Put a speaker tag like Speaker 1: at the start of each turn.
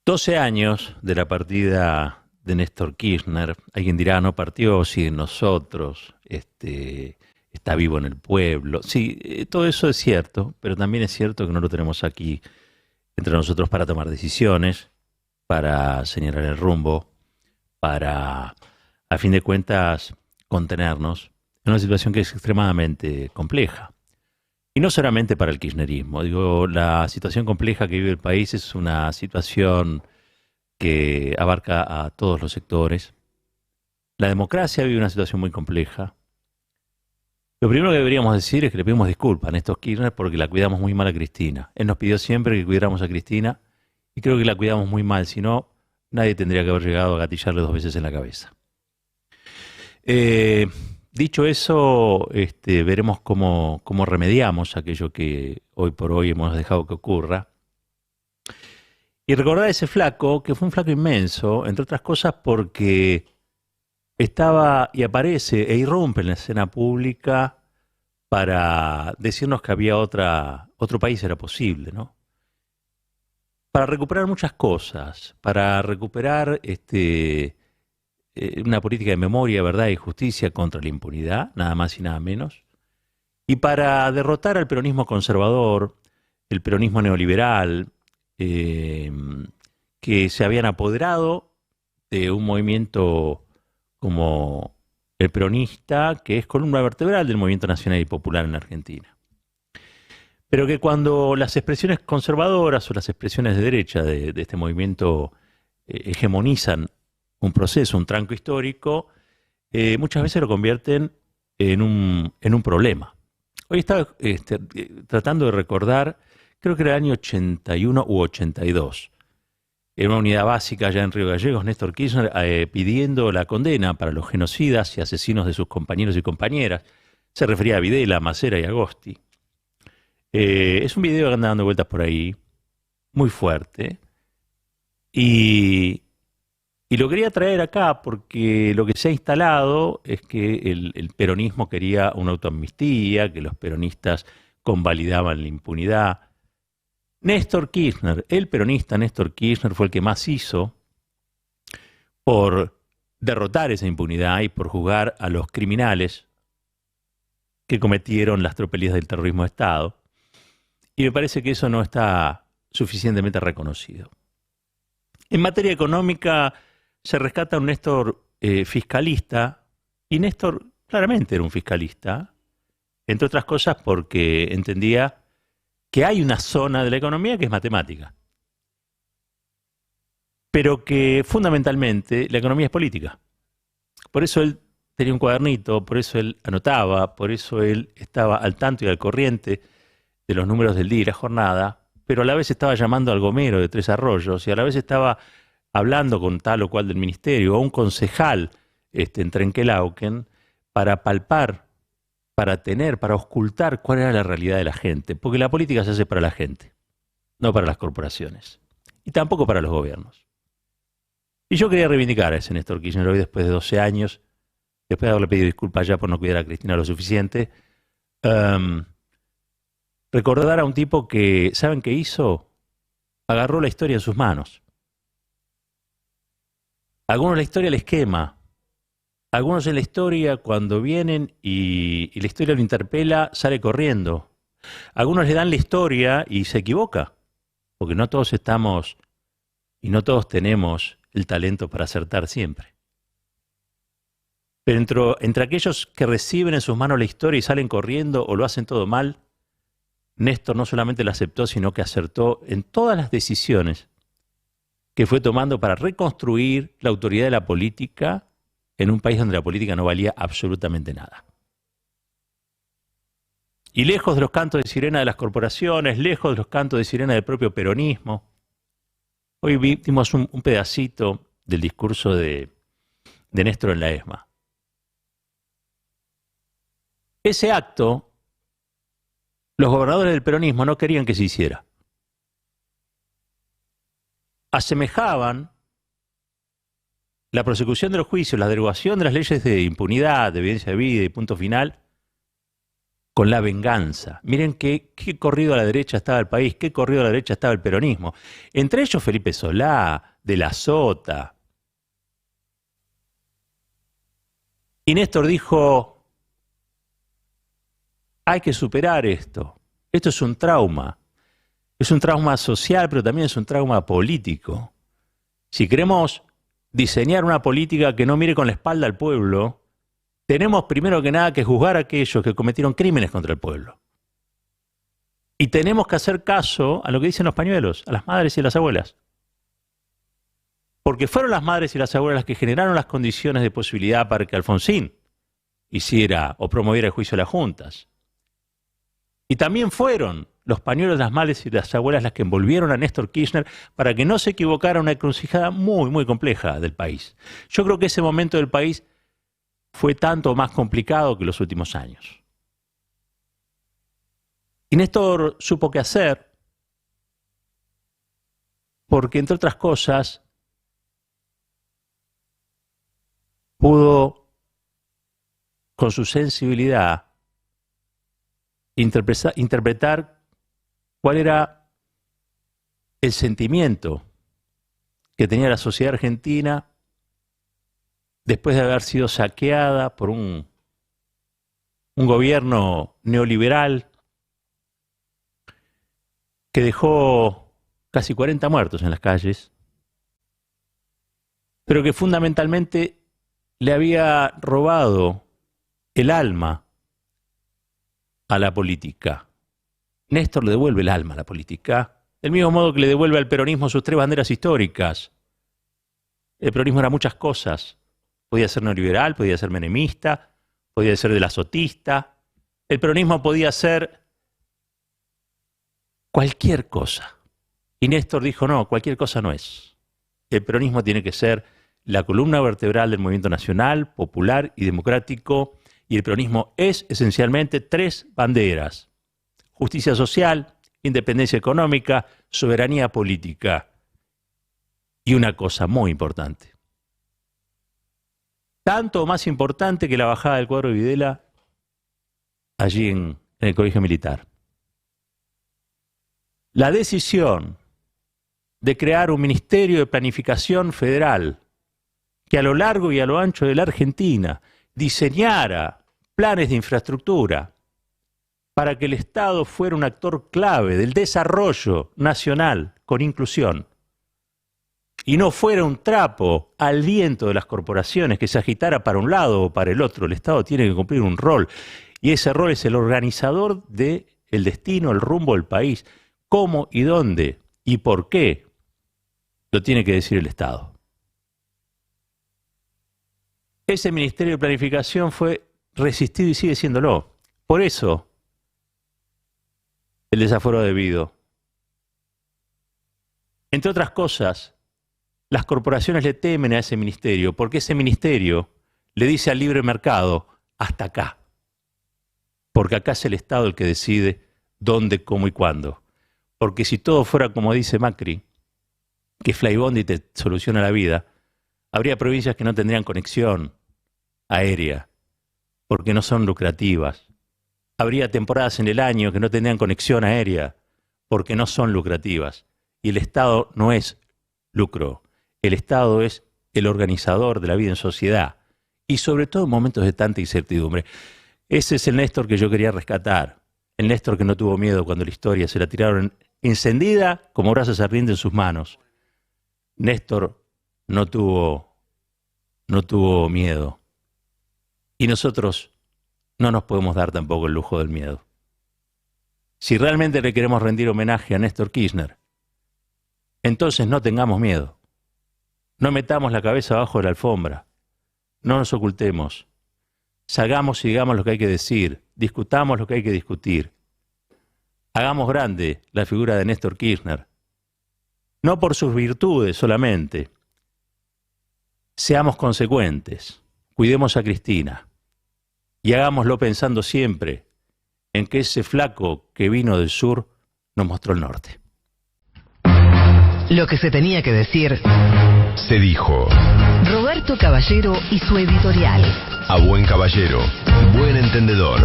Speaker 1: 12 años de la partida de Néstor Kirchner. Alguien dirá, no partió, sigue en nosotros, está vivo en el pueblo. Sí, todo eso es cierto, pero también es cierto que no lo tenemos aquí entre nosotros para tomar decisiones, para señalar el rumbo, para, a fin de cuentas, contenernos en una situación que es extremadamente compleja. Y no solamente para el kirchnerismo. Digo, la situación compleja que vive el país es una situación que abarca a todos los sectores. La democracia vive una situación muy compleja. Lo primero que deberíamos decir es que le pedimos disculpas a Néstor Kirchner porque la cuidamos muy mal a Cristina. Él nos pidió siempre que cuidáramos a Cristina y creo que la cuidamos muy mal, si no, nadie tendría que haber llegado a gatillarle dos veces en la cabeza. Eh, Dicho eso, veremos cómo remediamos aquello que hoy por hoy hemos dejado que ocurra. Y recordar a ese flaco, que fue un flaco inmenso, entre otras cosas porque estaba y aparece e irrumpe en la escena pública para decirnos que había otro país era posible, ¿no? Para recuperar muchas cosas, para recuperar una política de memoria, verdad y justicia contra la impunidad, nada más y nada menos, y para derrotar al peronismo conservador, el peronismo neoliberal, eh, que se habían apoderado de un movimiento como el peronista, que es columna vertebral del movimiento nacional y popular en la Argentina. Pero que cuando las expresiones conservadoras o las expresiones de derecha de este movimiento hegemonizan un proceso, un tranco histórico, muchas veces lo convierten en un problema. Hoy estaba tratando de recordar, creo que era el año 81 u 82, en una unidad básica allá en Río Gallegos, Néstor Kirchner pidiendo la condena para los genocidas y asesinos de sus compañeros y compañeras. Se refería a Videla, Macera y Agosti. Es un video que anda dando vueltas por ahí, muy fuerte, y, y lo quería traer acá porque lo que se ha instalado es que el peronismo quería una autoamnistía, que los peronistas convalidaban la impunidad. Néstor Kirchner, el peronista Néstor Kirchner, fue el que más hizo por derrotar esa impunidad y por juzgar a los criminales que cometieron las tropelías del terrorismo de Estado. Y me parece que eso no está suficientemente reconocido. En materia económica se rescata un Néstor fiscalista, y Néstor claramente era un fiscalista, entre otras cosas porque entendía que hay una zona de la economía que es matemática, pero que fundamentalmente la economía es política. Por eso él tenía un cuadernito, por eso él anotaba, por eso él estaba al tanto y al corriente de los números del día y la jornada, pero a la vez estaba llamando al gomero de Tres Arroyos y a la vez estaba hablando con tal o cual del ministerio o un concejal en Trenquelauquen para palpar, para tener, para auscultar cuál era la realidad de la gente, porque la política se hace para la gente, no para las corporaciones y tampoco para los gobiernos. Y yo quería reivindicar a ese Néstor Kirchner hoy después de 12 años, después de haberle pedido disculpas ya por no cuidar a Cristina lo suficiente, recordar a un tipo que, ¿saben qué hizo? Agarró la historia en sus manos. A algunos la historia les quema. A algunos en la historia, cuando vienen y la historia lo interpela, sale corriendo. A algunos le dan la historia y se equivoca, porque no todos estamos y no todos tenemos el talento para acertar siempre. Pero entre aquellos que reciben en sus manos la historia y salen corriendo o lo hacen todo mal, Néstor no solamente la aceptó, sino que acertó en todas las decisiones que fue tomando para reconstruir la autoridad de la política en un país donde la política no valía absolutamente nada. Y lejos de los cantos de sirena de las corporaciones, lejos de los cantos de sirena del propio peronismo, hoy vimos un pedacito del discurso de Néstor en la ESMA. Ese acto, los gobernadores del peronismo no querían que se hiciera. Asemejaban la prosecución de los juicios, la derogación de las leyes de impunidad, de evidencia de vida y punto final, con la venganza. Miren qué corrido a la derecha estaba el país, qué corrido a la derecha estaba el peronismo. Entre ellos Felipe Solá, De la Sota. Y Néstor dijo, hay que superar esto. Esto es un trauma. Es un trauma social, pero también es un trauma político. Si queremos diseñar una política que no mire con la espalda al pueblo, tenemos primero que nada que juzgar a aquellos que cometieron crímenes contra el pueblo. Y tenemos que hacer caso a lo que dicen los pañuelos, a las madres y a las abuelas. Porque fueron las madres y las abuelas las que generaron las condiciones de posibilidad para que Alfonsín hiciera o promoviera el juicio de las juntas. Y también fueron los pañuelos de las madres y las abuelas las que envolvieron a Néstor Kirchner para que no se equivocara en una encrucijada muy, muy compleja del país. Yo creo que ese momento del país fue tanto más complicado que los últimos años. Y Néstor supo qué hacer, porque entre otras cosas pudo, con su sensibilidad, interpretar cuál era el sentimiento que tenía la sociedad argentina después de haber sido saqueada por un gobierno neoliberal que dejó casi 40 muertos en las calles, pero que fundamentalmente le había robado el alma a la política. Néstor le devuelve el alma a la política, del mismo modo que le devuelve al peronismo sus 3 banderas históricas. El peronismo era muchas cosas. Podía ser neoliberal, podía ser menemista, podía ser de la sotista. El peronismo podía ser cualquier cosa. Y Néstor dijo, no, cualquier cosa no es. El peronismo tiene que ser la columna vertebral del movimiento nacional, popular y democrático. Y el peronismo es esencialmente 3 banderas: justicia social, independencia económica, soberanía política. Y una cosa muy importante, tanto o más importante que la bajada del cuadro de Videla allí en el Colegio Militar. La decisión de crear un Ministerio de Planificación Federal que a lo largo y a lo ancho de la Argentina diseñara planes de infraestructura para que el Estado fuera un actor clave del desarrollo nacional con inclusión y no fuera un trapo al viento de las corporaciones que se agitara para un lado o para el otro. El Estado tiene que cumplir un rol y ese rol es el organizador del destino, el rumbo del país. ¿Cómo y dónde y por qué? Lo tiene que decir el Estado. Ese Ministerio de Planificación fue resistido y sigue siéndolo. Por eso, el desaforo debido. Entre otras cosas, las corporaciones le temen a ese ministerio, porque ese ministerio le dice al libre mercado, hasta acá. Porque acá es el Estado el que decide dónde, cómo y cuándo. Porque si todo fuera como dice Macri, que Flybondi te soluciona la vida, habría provincias que no tendrían conexión aérea, porque no son lucrativas. Habría temporadas en el año que no tendrían conexión aérea, porque no son lucrativas. Y el Estado no es lucro. El Estado es el organizador de la vida en sociedad. Y sobre todo en momentos de tanta incertidumbre. Ese es el Néstor que yo quería rescatar. El Néstor que no tuvo miedo cuando la historia se la tiraron encendida como brasas ardientes en sus manos. Néstor no tuvo miedo. Y nosotros no nos podemos dar tampoco el lujo del miedo. Si realmente le queremos rendir homenaje a Néstor Kirchner, entonces no tengamos miedo. No metamos la cabeza abajo de la alfombra. No nos ocultemos. Salgamos y digamos lo que hay que decir. Discutamos lo que hay que discutir. Hagamos grande la figura de Néstor Kirchner. No por sus virtudes solamente. Seamos consecuentes. Cuidemos a Cristina. Y hagámoslo pensando siempre en que ese flaco que vino del sur nos mostró el norte.
Speaker 2: Lo que se tenía que decir
Speaker 3: se dijo.
Speaker 2: Roberto Caballero y su editorial.
Speaker 3: A buen caballero, buen entendedor.